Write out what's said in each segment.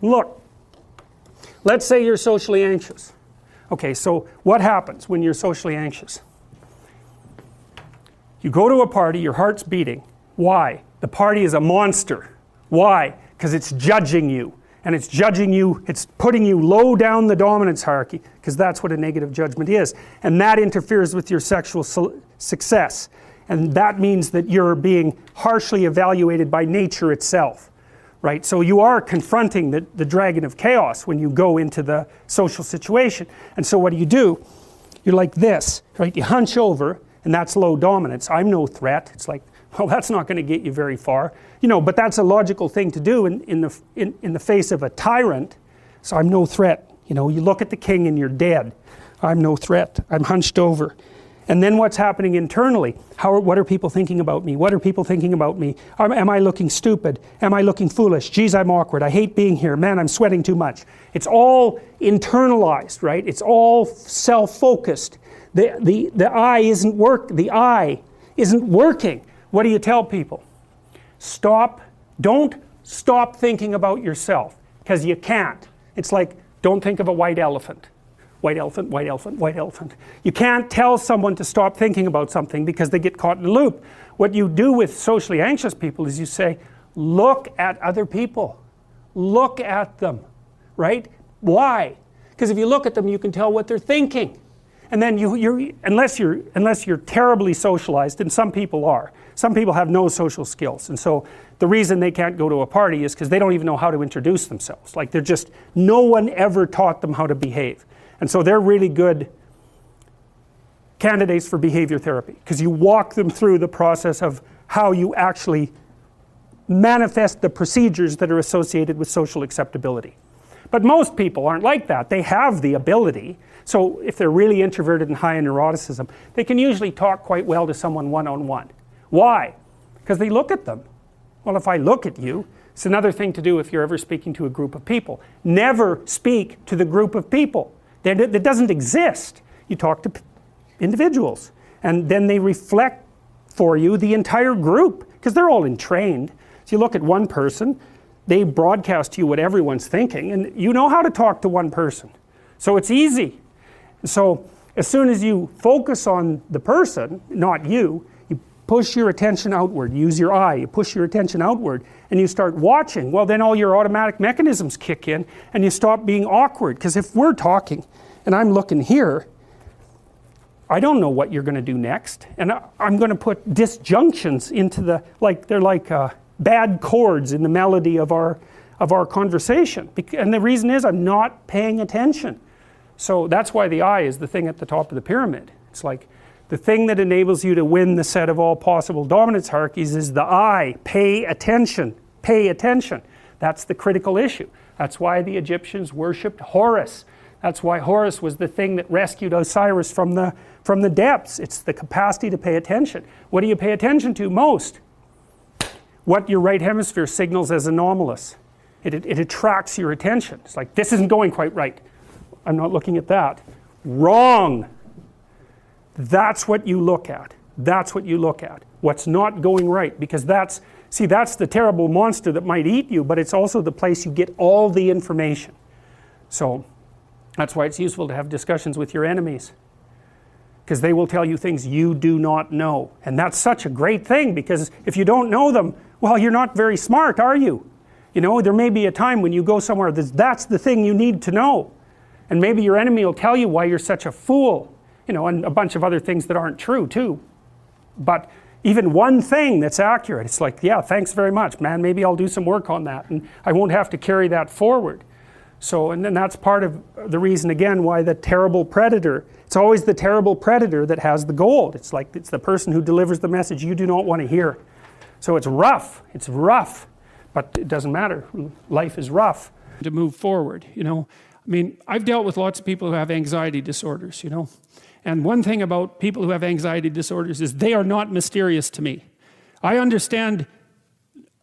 Look, let's say you're socially anxious. Okay, so what happens when you're socially anxious? You go to a party, your heart's beating. Why? The party is a monster. Why? Because it's judging you. And it's judging you, it's putting you low down the dominance hierarchy, because that's what a negative judgment is. And that interferes with your sexual success. And that means that you're being harshly evaluated by nature itself. Right? So you are confronting the dragon of chaos when you go into the social situation. And so what do? You're like this, right? You hunch over, and that's low dominance. I'm no threat. It's like, well, that's not going to get you very far. You know, but that's a logical thing to do in the face of a tyrant. So I'm no threat. You know, you look at the king and you're dead. I'm no threat. I'm hunched over. And then what's happening internally? What are people thinking about me? What are people thinking about me? Am I looking stupid? Am I looking foolish? Geez, I'm awkward. I hate being here. Man, I'm sweating too much. It's all internalized, right? It's all self-focused. The eye isn't working. What do you tell people? Don't stop thinking about yourself, because you can't. It's like, don't think of a white elephant. White elephant, white elephant, white elephant. You can't tell someone to stop thinking about something because they get caught in a loop. What you do with socially anxious people is you say, look at other people. Look at them, right? Why? Because if you look at them, you can tell what they're thinking. And then unless you're terribly socialized, and some people are. Some people have no social skills, and so the reason they can't go to a party is because they don't even know how to introduce themselves. Like no one ever taught them how to behave. And so they're really good candidates for behavior therapy, because you walk them through the process of how you actually manifest the procedures that are associated with social acceptability. But most people aren't like that. They have the ability. So if they're really introverted and high in neuroticism, they can usually talk quite well to someone one-on-one. Why? Because they look at them. Well, if I look at you, it's another thing to do if you're ever speaking to a group of people. Never speak to the group of people. That doesn't exist. You talk to individuals, and then they reflect for you the entire group, because they're all entrained. So you look at one person, they broadcast to you what everyone's thinking, and you know how to talk to one person. So it's easy. So as soon as you focus on the person, not you, you push your attention outward, use your eye, you push your attention outward, and you start watching. Well, then all your automatic mechanisms kick in, and you stop being awkward. Because if we're talking, and I'm looking here, I don't know what you're going to do next, and I'm going to put disjunctions into they're like bad chords in the melody of our conversation. And the reason is I'm not paying attention. So that's why the eye is the thing at the top of the pyramid. It's like the thing that enables you to win the set of all possible dominance hierarchies is the eye. Pay attention. Pay attention. That's the critical issue. That's why the Egyptians worshipped Horus. That's why Horus was the thing that rescued Osiris from the depths. It's the capacity to pay attention. What do you pay attention to most? What your right hemisphere signals as anomalous. It attracts your attention. It's like, this isn't going quite right. I'm not looking at that. Wrong. That's what you look at. That's what you look at. What's not going right, because that's the terrible monster that might eat you, but it's also the place you get all the information. So that's why it's useful to have discussions with your enemies, because they will tell you things you do not know. And that's such a great thing, because if you don't know them, well, you're not very smart, are you? You know, there may be a time when you go somewhere that's the thing you need to know. And maybe your enemy will tell you why you're such a fool, you know, and a bunch of other things that aren't true too. But even one thing that's accurate, it's like, yeah, thanks very much, man, maybe I'll do some work on that, and I won't have to carry that forward. So, and then that's part of the reason, again, why the terrible predator, it's always the terrible predator that has the gold. It's like, it's the person who delivers the message you do not want to hear. So it's rough, but it doesn't matter. Life is rough. To move forward, you know. I mean, I've dealt with lots of people who have anxiety disorders, you know. And one thing about people who have anxiety disorders is they are not mysterious to me. I understand,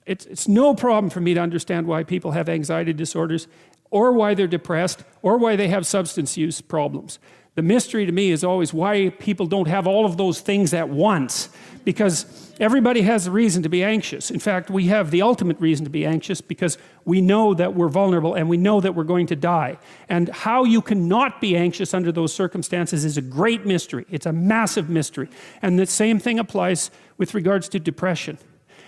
it's no problem for me to understand why people have anxiety disorders, or why they're depressed, or why they have substance use problems. The mystery to me is always why people don't have all of those things at once. because everybody has a reason to be anxious. In fact, we have the ultimate reason to be anxious because we know that we're vulnerable and we know that we're going to die. And how you cannot be anxious under those circumstances is a great mystery. It's a massive mystery. And the same thing applies with regards to depression.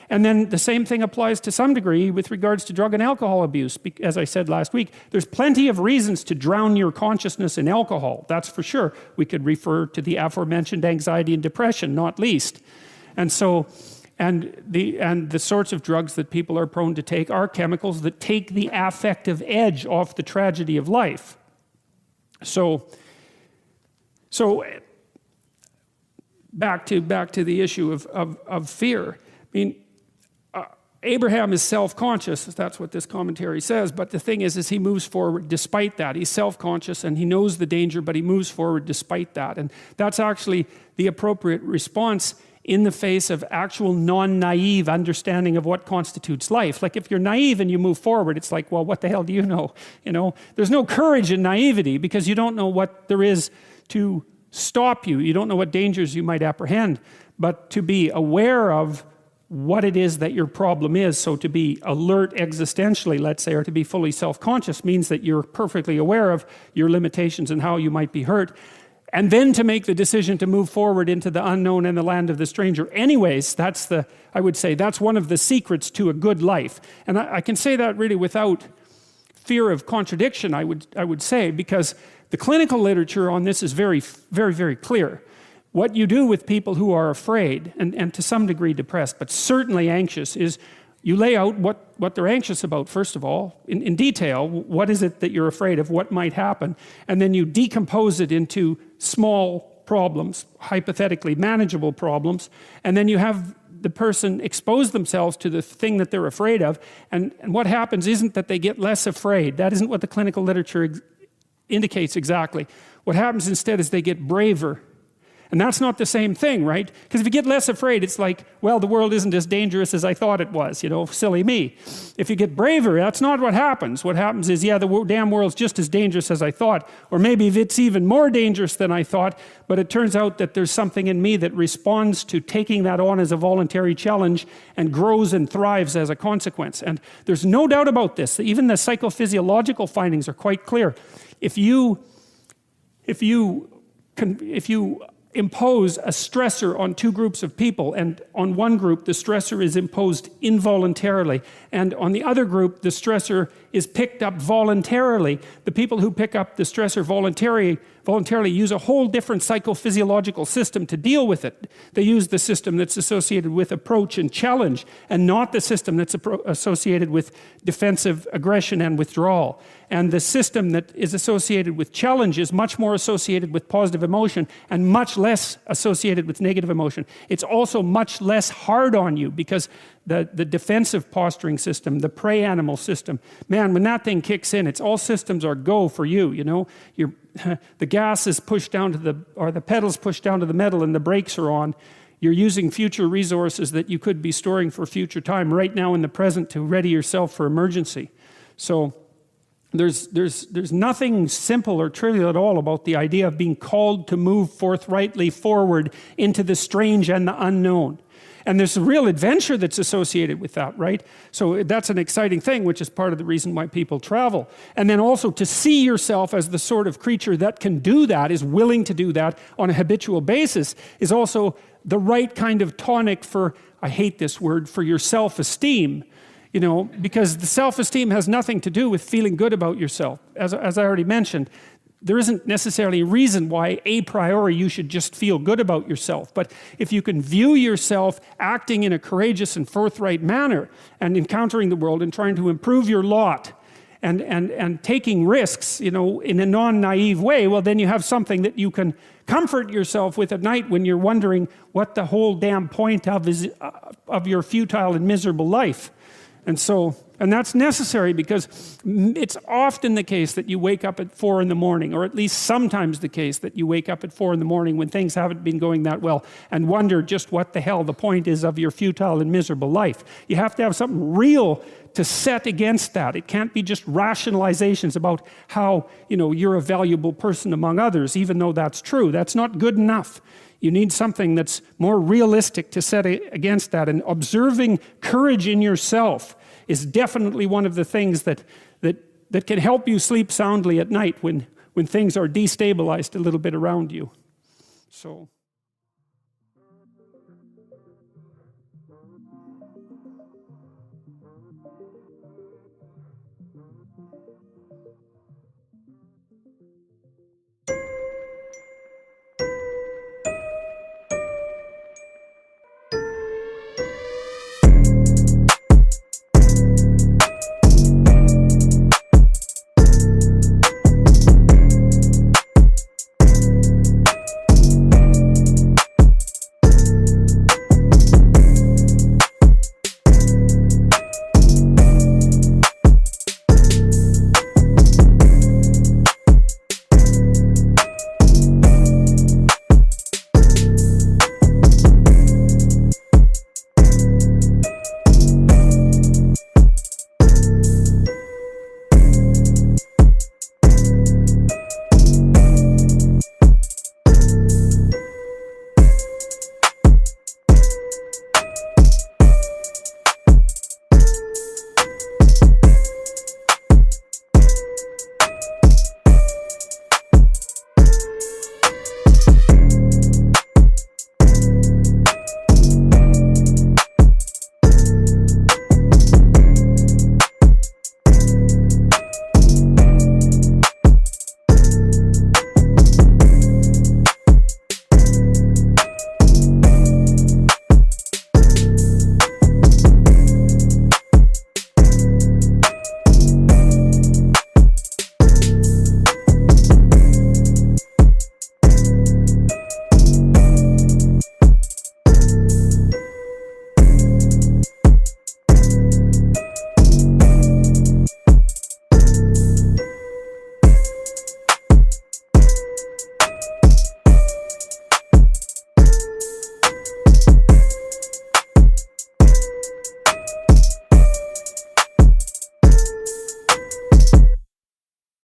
And then the same thing applies to some degree with regards to drug and alcohol abuse. As I said last week, there's plenty of reasons to drown your consciousness in alcohol, that's for sure. We could refer to the aforementioned anxiety and depression, not least. And so, and the sorts of drugs that people are prone to take are chemicals that take the affective edge off the tragedy of life. So back to the issue of fear. I mean, Abraham is self-conscious, that's what this commentary says, but the thing is he moves forward despite that. He's self-conscious and he knows the danger, but he moves forward despite that. And that's actually the appropriate response in the face of actual non-naive understanding of what constitutes life. Like if you're naive and you move forward, it's like, well, what the hell do you know? You know, there's no courage in naivety because you don't know what there is to stop you. You don't know what dangers you might apprehend, but to be aware of what it is that your problem is. So to be alert existentially, let's say, or to be fully self-conscious means that you're perfectly aware of your limitations and how you might be hurt. And then to make the decision to move forward into the unknown and the land of the stranger. Anyways, I would say that's one of the secrets to a good life. And I can say that really without fear of contradiction, I would say, because the clinical literature on this is very, very, very clear. What you do with people who are afraid and to some degree depressed, but certainly anxious, is you lay out what they're anxious about, first of all, in detail. What is it that you're afraid of? What might happen? And then you decompose it into small problems, hypothetically manageable problems, and then you have the person expose themselves to the thing that they're afraid of, and what happens isn't that they get less afraid. That isn't what the clinical literature indicates exactly. What happens instead is they get braver. And that's not the same thing, right? Because if you get less afraid, it's like, well, the world isn't as dangerous as I thought it was, you know, silly me. If you get braver, that's not what happens. What happens is, yeah, the damn world's just as dangerous as I thought, or maybe it's even more dangerous than I thought, but it turns out that there's something in me that responds to taking that on as a voluntary challenge and grows and thrives as a consequence. And there's no doubt about this. Even the psychophysiological findings are quite clear. If you impose a stressor on two groups of people, and on one group the stressor is imposed involuntarily, and on the other group the stressor is picked up voluntarily, the people who pick up the stressor voluntarily use a whole different psychophysiological system to deal with it. They use the system that's associated with approach and challenge, and not the system that's associated with defensive aggression and withdrawal. And the system that is associated with challenge is much more associated with positive emotion and much less associated with negative emotion. It's also much less hard on you because the defensive posturing system, the prey animal system, man, when that thing kicks in, it's all systems are go for you, you know. The gas is pushed down to or the pedal's pushed down to the metal and the brakes are on. You're using future resources that you could be storing for future time right now in the present to ready yourself for emergency. So there's nothing simple or trivial at all about the idea of being called to move forthrightly forward into the strange and the unknown. And there's a real adventure that's associated with that, right? So that's an exciting thing, which is part of the reason why people travel. And then also to see yourself as the sort of creature that can do that, is willing to do that on a habitual basis, is also the right kind of tonic for, I hate this word, for your self-esteem. You know, because the self-esteem has nothing to do with feeling good about yourself. As I already mentioned, there isn't necessarily a reason why a priori you should just feel good about yourself. But if you can view yourself acting in a courageous and forthright manner and encountering the world and trying to improve your lot and taking risks, you know, in a non-naive way, well, then you have something that you can comfort yourself with at night when you're wondering what the whole damn point of your futile and miserable life. And that's necessary because it's often the case that you wake up at 4 in the morning, or at least sometimes the case that you wake up at 4 in the morning when things haven't been going that well and wonder just what the hell the point is of your futile and miserable life. You have to have something real to set against that. It can't be just rationalizations about how, you know, you're a valuable person among others, even though that's true. That's not good enough. You need something that's more realistic to set against that. And observing courage in yourself is definitely one of the things that can help you sleep soundly at night when things are destabilized a little bit around you. So